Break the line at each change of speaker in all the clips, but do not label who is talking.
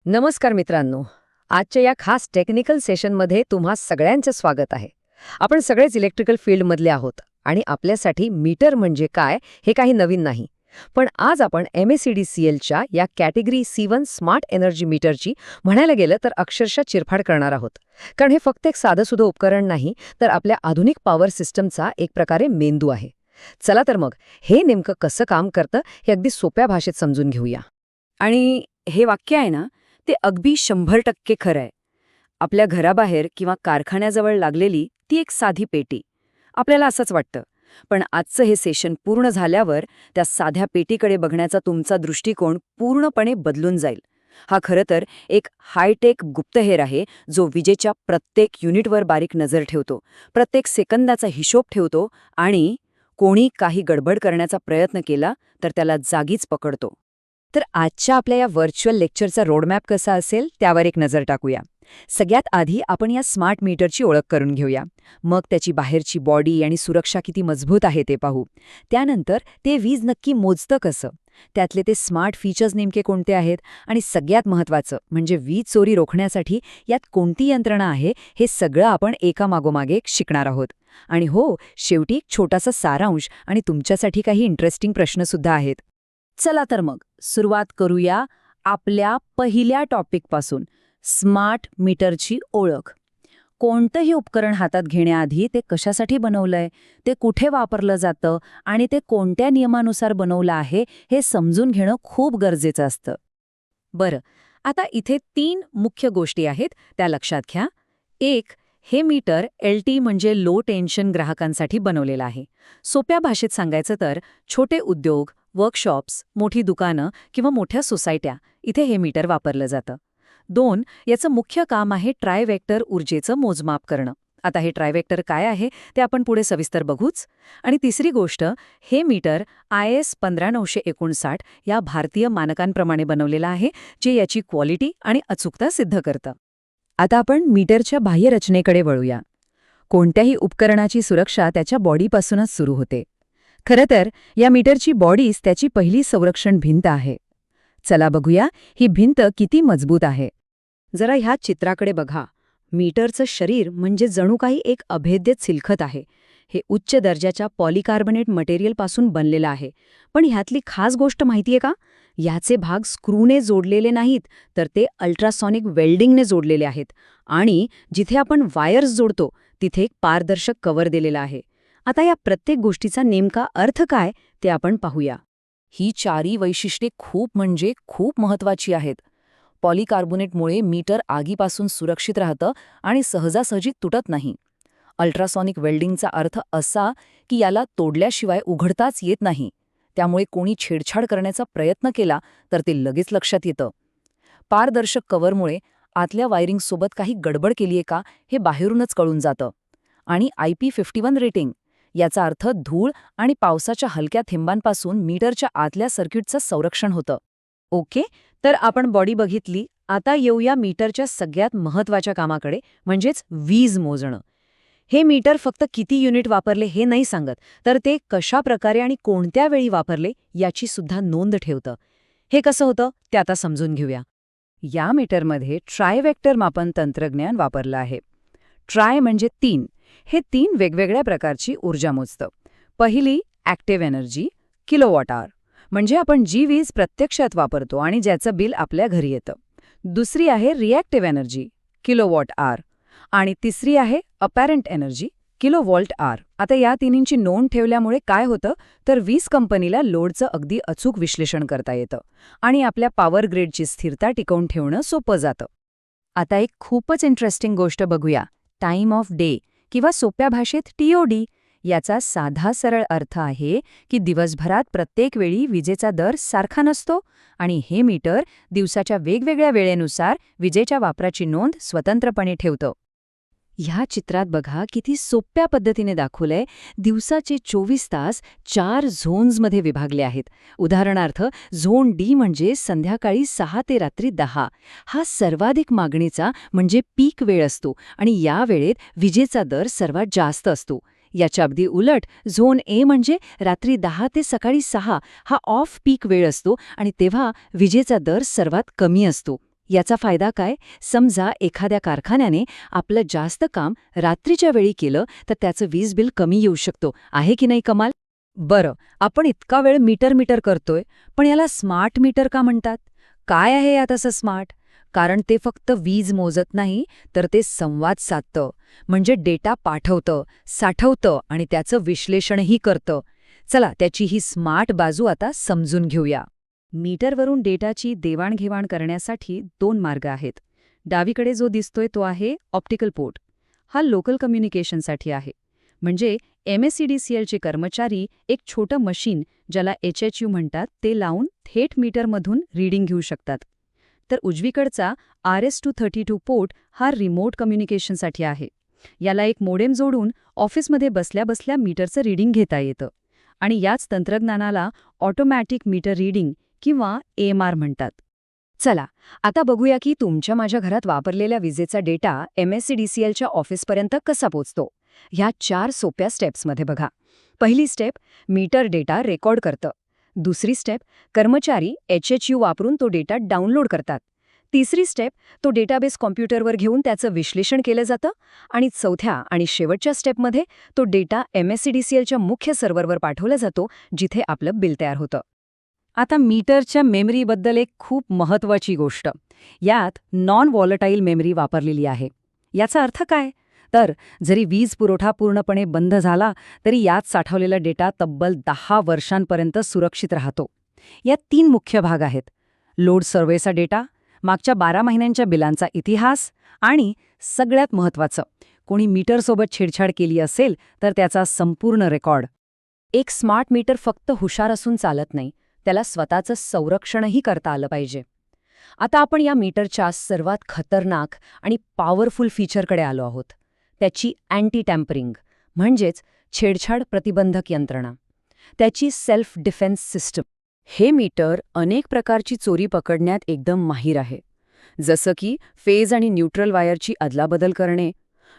नमस्कार मित्रांनो. आजच्या या खास टेक्निकल सेशनमध्ये तुम्हा सगळ्यांचं स्वागत आहे. आपण सगळेच इलेक्ट्रिकल फील्डमधले आहोत आणि आपल्यासाठी मीटर म्हणजे काय हे काही नवीन नाही. पण आज आपण MACD-CLच्या या कॅटेगरी C1 स्मार्ट एनर्जी मीटरची म्हणायला गेलं तर अक्षरशः चिरफाड करणार आहोत. कारण हे फक्त एक साधंसुधं उपकरण नाही, तर आपल्या आधुनिक पॉवर सिस्टमचा एक प्रकारे मेंदू आहे. चला तर मग हे नेमकं कसं काम करतं हे अगदी सोप्या भाषेत समजून घेऊया.
आणि हे वाक्य आहे ना, ते अगदी 100% खरं आहे. आपल्या घराबाहेर किंवा कारखान्याजवळ लागलेली ती एक साधी पेटी. आपल्याला असंच वाटतं. पण आजचं हे सेशन पूर्ण झाल्यावर त्या साध्या पेटीकडे बघण्याचा तुमचा दृष्टिकोन पूर्णपणे बदलून जाईल. हा खरं तर एक हायटेक गुप्तहेर आहे, जो विजेच्या प्रत्येक युनिटवर बारीक नजर ठेवतो, प्रत्येक सेकंदाचा हिशोब ठेवतो आणि कोणी काही गडबड करण्याचा प्रयत्न केला तर त्याला जागीच पकडतो.
तर आजच्या आपल्या या व्हर्च्युअल लेक्चरचा रोडमॅप कसा असेल त्यावर एक नजर टाकूया. सगळ्यात आधी आपण या स्मार्ट मीटरची ओळख करून घेऊया. मग त्याची बाहेरची बॉडी आणि सुरक्षा किती मजबूत आहे ते पाहू. त्यानंतर ते वीज नक्की मोजतं कसं, त्यातले ते स्मार्ट फीचर्स नेमके कोणते आहेत, आणि सगळ्यात महत्त्वाचं म्हणजे वीज चोरी रोखण्यासाठी यात कोणती यंत्रणा आहे हे सगळं आपण एकामागोमागे एक शिकणार आहोत. आणि हो, शेवटी एक छोटासा सारांश आणि तुमच्यासाठी काही इंटरेस्टिंग प्रश्नसुद्धा आहेत.
चला तर मग सुरुवात करूया आपल्या पहिल्या टॉपिकपासून, स्मार्ट मीटरची ओळख. कोणतंही उपकरण हातात घेण्याआधी ते कशासाठी बनवलंय, ते कुठे वापरलं जातं आणि ते कोणत्या नियमानुसार बनवलं आहे हे समजून घेणं खूप गरजेचं असतं.
बरं, आता इथे 3 मुख्य गोष्टी आहेत, त्या लक्षात घ्या. एक, हे मीटर LT म्हणजे लो टेन्शन ग्राहकांसाठी बनवलेलं आहे. सोप्या भाषेत सांगायचं तर छोटे उद्योग, वर्कशॉप्स, मोठी दुकानं किंवा मोठ्या सोसायट्या, इथे हे मीटर वापरलं जातं. 2, याचं मुख्य काम आहे ट्रायव्हेक्टर ऊर्जेचं मोजमाप करणं. आता हे ट्रायव्हेक्टर काय आहे ते आपण पुढे सविस्तर बघूच. आणि तिसरी गोष्ट, हे मीटर IS 15959 या भारतीय मानकांप्रमाणे बनवलेलं आहे, जे याची क्वालिटी आणि अचूकता सिद्ध करतं. आता आपण मीटरच्या बाह्य रचनेकडे वळूया. कोणत्याही उपकरणाची सुरक्षा त्याच्या बॉडीपासूनच सुरू होते. खरं तर या मीटरची बॉडीच त्याची पहिली संरक्षण भिंत आहे. चला बघूया ही भिंत किती मजबूत आहे. जरा ह्या चित्राकडे बघा. मीटरचं शरीर म्हणजे जणू काही एक अभेद्य चिलखत आहे. हे उच्च दर्जाच्या पॉलिकार्बोनेट मटेरियलपासून बनलेलं आहे. पण ह्यातली खास गोष्ट माहितीये का? ह्याचे भाग स्क्रूने जोडलेले नाहीत, तर ते अल्ट्रासॉनिक वेल्डिंगने जोडलेले आहेत. आणि जिथे आपण वायर्स जोडतो तिथे एक पारदर्शक कव्हर दिलेला आहे. आता या प्रत्येक गोष्टीचा नेमका अर्थ काय ते आपण पाहूया.
ही चारी वैशिष्ट्ये खूप म्हणजे खूप महत्वाची आहेत. पॉलिकार्बोनेटमुळे मीटर आगीपासून सुरक्षित राहतं आणि सहजासहजी तुटत नाही. अल्ट्रासॉनिक वेल्डिंगचा अर्थ असा की याला तोडल्याशिवाय उघडताच येत नाही. त्यामुळे कोणी छेडछाड करण्याचा प्रयत्न केला तर ते लगेच लक्षात येतं. पारदर्शक कव्हरमुळे आतल्या वायरिंगसोबत काही गडबड केलीये का हे बाहेरूनच कळून जातं. आणि IP51 रेटिंग, याचा अर्थ धूळ आणि पावसाच्या हलक्या थेंबांपासून मीटरच्या आतल्या सर्किटचं संरक्षण होतं.
ओके, तर आपण बॉडी बघितली. आता येऊया मीटरच्या सगळ्यात महत्त्वाच्या कामाकडे, म्हणजेच वीज मोजणं. हे मीटर फक्त किती युनिट वापरले हे नाही सांगत, तर ते कशा प्रकारे आणि कोणत्या वेळी वापरले याची सुद्धा नोंद ठेवतं. हे कसं होतं ते आता समजून घेऊया. या मीटरमध्ये ट्रायव्हेक्टर मापन तंत्रज्ञान वापरलं आहे. ट्राय म्हणजे 3. हे 3 वेगवेगळ्या प्रकारची ऊर्जा मोजतं. पहिली ॲक्टिव्ह एनर्जी, किलोवॉट आवर, म्हणजे आपण जी वीज प्रत्यक्षात वापरतो आणि ज्याचं बिल आपल्या घरी येतं. दुसरी आहे रिॲक्टिव्ह एनर्जी, किलोवॉट आवर. आणि तिसरी आहे अपॅरंट एनर्जी, किलोव्होल्ट आवर. आता या तिन्हींची नोंद ठेवल्यामुळे काय होतं, तर वीज कंपनीला लोडचं अगदी अचूक विश्लेषण करता येतं आणि आपल्या पॉवर ग्रिडची स्थिरता टिकवून ठेवणं सोपं जातं. आता एक खूपच इंटरेस्टिंग गोष्ट बघूया. टाइम ऑफ डे किंवा सोप्या भाषेत TOD. याचा साधा सरळ अर्थ आहे की दिवसभरात प्रत्येक वेळी विजेचा दर सारखा नसतो आणि हे मीटर दिवसाच्या वेगवेगळ्या वेळेनुसार विजेच्या वापराची नोंद स्वतंत्रपणे ठेवतं. ह्या चित्रात बघा किती सोप्या पद्धतीने दाखवलंय. दिवसाचे 24 तास 4 झोन्समध्ये विभागले आहेत. उदाहरणार्थ, झोन D म्हणजे संध्याकाळी 6 ते रात्री 10. हा सर्वाधिक मागणीचा म्हणजे पीक वेळ असतो आणि या वेळेत विजेचा दर सर्वात जास्त असतो. याच्या अगदी उलट झोन A म्हणजे रात्री 10 ते सकाळी 6. हा ऑफ पीक वेळ असतो आणि तेव्हा विजेचा दर सर्वात कमी असतो. याचा फायदा काय? समजा एखाद्या कारखान्याने आपलं जास्त काम रात्रीच्या वेळी केलं तर त्याचं वीज बिल कमी येऊ शकतो. आहे की नाही कमाल? बरं, आपण इतका वेळ मीटर करतोय, पण याला स्मार्ट मीटर का म्हणतात? काय आहे यात असं स्मार्ट? कारण ते फक्त वीज मोजत नाही, तर ते संवाद साधतं, म्हणजे डेटा पाठवतं, साठवतं आणि त्याचं विश्लेषणही करतं. चला, त्याची ही स्मार्ट बाजू आता समजून घेऊया. मीटरवरून डेटाची देवाणघेवाण करण्यासाठी 2 मार्ग आहेत. डावीकडे जो दिसतोय तो आहे ऑप्टिकल पोर्ट. हा लोकल कम्युनिकेशनसाठी आहे. म्हणजे MSEDCLचे कर्मचारी एक छोटं मशीन, ज्याला HHU म्हणतात, ते लावून थेट मीटरमधून रीडिंग घेऊ शकतात. तर उजवीकडचा RS-232 पोर्ट हा रिमोट कम्युनिकेशनसाठी आहे. याला एक मोडेम जोडून ऑफिसमध्ये बसल्या बसल्या मीटरचं रीडिंग घेता येतं. आणि याच तंत्रज्ञानाला ऑटोमॅटिक मीटर रीडिंग किंवा AMR म्हणतात. चला, आता बघूया की तुमच्या माझ्या घरात वापरलेल्या विजेचा डेटा MSEDCLच्या ऑफिसपर्यंत कसा पोचतो. ह्या 4 सोप्या स्टेप्समध्ये बघा. पहिली स्टेप, मीटर डेटा रेकॉर्ड करतं. दुसरी स्टेप, कर्मचारी HHU वापरून तो डेटा डाउनलोड करतात. तिसरी स्टेप, तो डेटाबेस कॉम्प्युटरवर घेऊन त्याचं विश्लेषण केलं जातं. आणि चौथ्या आणि शेवटच्या स्टेपमध्ये तो डेटा MSEDCLच्या मुख्य सर्व्हरवर पाठवला जातो, जिथे आपलं बिल तयार होतं. आता मीटरच्या मेमरीबद्दल एक खूप महत्त्वाची गोष्ट. यात नॉन व्हॉलटाईल मेमरी वापरलेली आहे. याचा अर्थ काय? तर जरी वीज पुरवठा पूर्णपणे बंद झाला तरी यात साठवलेला डेटा तब्बल 10 वर्षांपर्यंत सुरक्षित राहतो. यात 3 मुख्य भाग आहेत: लोड सर्व्हेचा डेटा, मागच्या 12 महिन्यांच्या बिलांचा इतिहास आणि सगळ्यात महत्त्वाचं, कोणी मीटरसोबत छेडछाड केली असेल तर त्याचा संपूर्ण रेकॉर्ड. एक स्मार्ट मीटर फक्त हुशार असून चालत नाही, त्याला स्वतःचं संरक्षणही करता आलं पाहिजे. आता आपण या मीटरच्या सर्वात खतरनाक आणि पॉवरफुल फीचरकडे आलो आहोत, त्याची अँटी टॅम्परिंग म्हणजेच छेडछाड प्रतिबंधक यंत्रणा, त्याची सेल्फ डिफेन्स सिस्टम. हे मीटर अनेक प्रकारची चोरी पकडण्यात एकदम माहीर आहे. जसं की फेज आणि न्यूट्रल वायरची अदलाबदल करणे,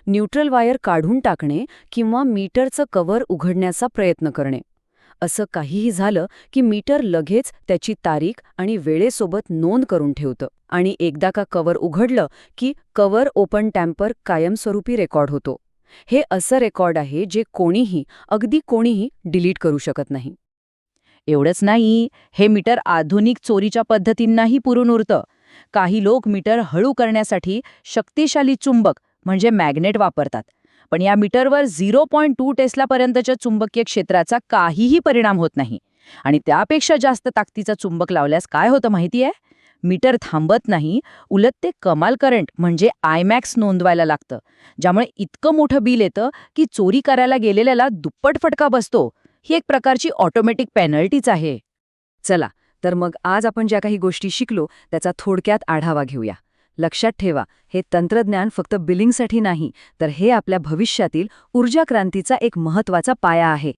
न्यूट्रल वायर काढून टाकणे किंवा मीटरचं कव्हर उघडण्याचा प्रयत्न करणे. असं काहीही झालं की मीटर लगेच त्याची तारीख आणि वेळेसोबत नोंद करून ठेवतं आणि एकदा का कव्हर उघडलं की कव्हर ओपन टॅम्पर कायमस्वरूपी रेकॉर्ड होतो. हे असं रेकॉर्ड आहे जे कोणीही, अगदी कोणीही डिलीट करू शकत नाही. एवढंच नाही, हे मीटर आधुनिक चोरीच्या पद्धतींनाही पुरून उरतं. काही लोक मीटर हळू करण्यासाठी शक्तिशाली चुंबक म्हणजे मॅग्नेट वापरतात. पण या मीटरवर 0.2 टेस्लापर्यंतच्या चुंबकीय क्षेत्राचा काहीही परिणाम होत नाही. आणि त्यापेक्षा जास्त ताकदीचा चुंबक लावल्यास काय होतं माहितीये? मीटर थांबत नाही, उलट ते कमाल करंट म्हणजे IMAX नोंदवायला लागतं, ज्यामुळे इतकं मोठं बिल येतं की चोरी करायला गेलेल्याला दुप्पट फटका बसतो. ही एक प्रकारची ऑटोमॅटिक पेनल्टीच आहे. चला, तर मग आज आपण ज्या काही गोष्टी शिकलो त्याचा थोडक्यात आढावा घेऊया. लक्षात ठेवा, हे तंत्रज्ञान फक्त बिलिंगसाठी नाही, तर हे आपल्या भविष्यातील ऊर्जा क्रांतीचा एक महत्त्वाचा पाया आहे.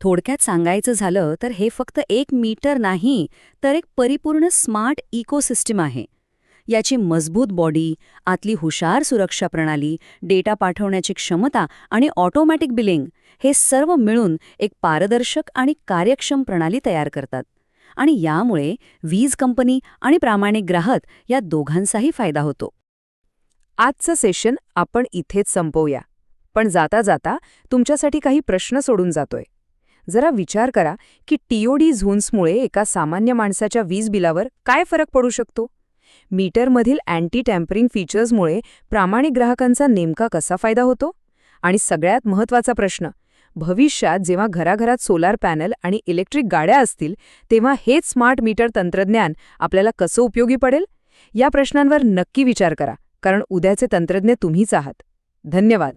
थोडक्यात सांगायचं झालं तर हे फक्त एक मीटर नाही, तर एक परिपूर्ण स्मार्ट इकोसिस्टम आहे. याची मजबूत बॉडी, आतली हुशार सुरक्षा प्रणाली, डेटा पाठवण्याची क्षमता आणि ऑटोमॅटिक बिलिंग हे सर्व मिळून एक पारदर्शक आणि कार्यक्षम प्रणाली तयार करतात. आणि यामुळे वीज कंपनी आणि प्रामाणिक ग्राहक या दोघांचाही फायदा होतो. आजचं सेशन आपण इथेच संपवूया. पण जाता जाता तुमच्यासाठी काही प्रश्न सोडून जातोय. जरा विचार करा की TOD झोन्समुळे एका सामान्य माणसाच्या वीज बिलावर काय फरक पडू शकतो? मीटरमधील अँटी टॅम्परिंग फीचर्समुळे प्रामाणिक ग्राहकांचा नेमका कसा फायदा होतो? आणि सगळ्यात महत्त्वाचा प्रश्न, भविष्यात जेव्हा घराघरात सोलार पॅनल आणि इलेक्ट्रिक गाड्या असतील तेव्हा हेच स्मार्ट मीटर तंत्रज्ञान आपल्याला कसं उपयोगी पडेल? या प्रश्नांवर नक्की विचार करा, कारण उद्याचे तंत्रज्ञ तुम्हीच आहात. धन्यवाद.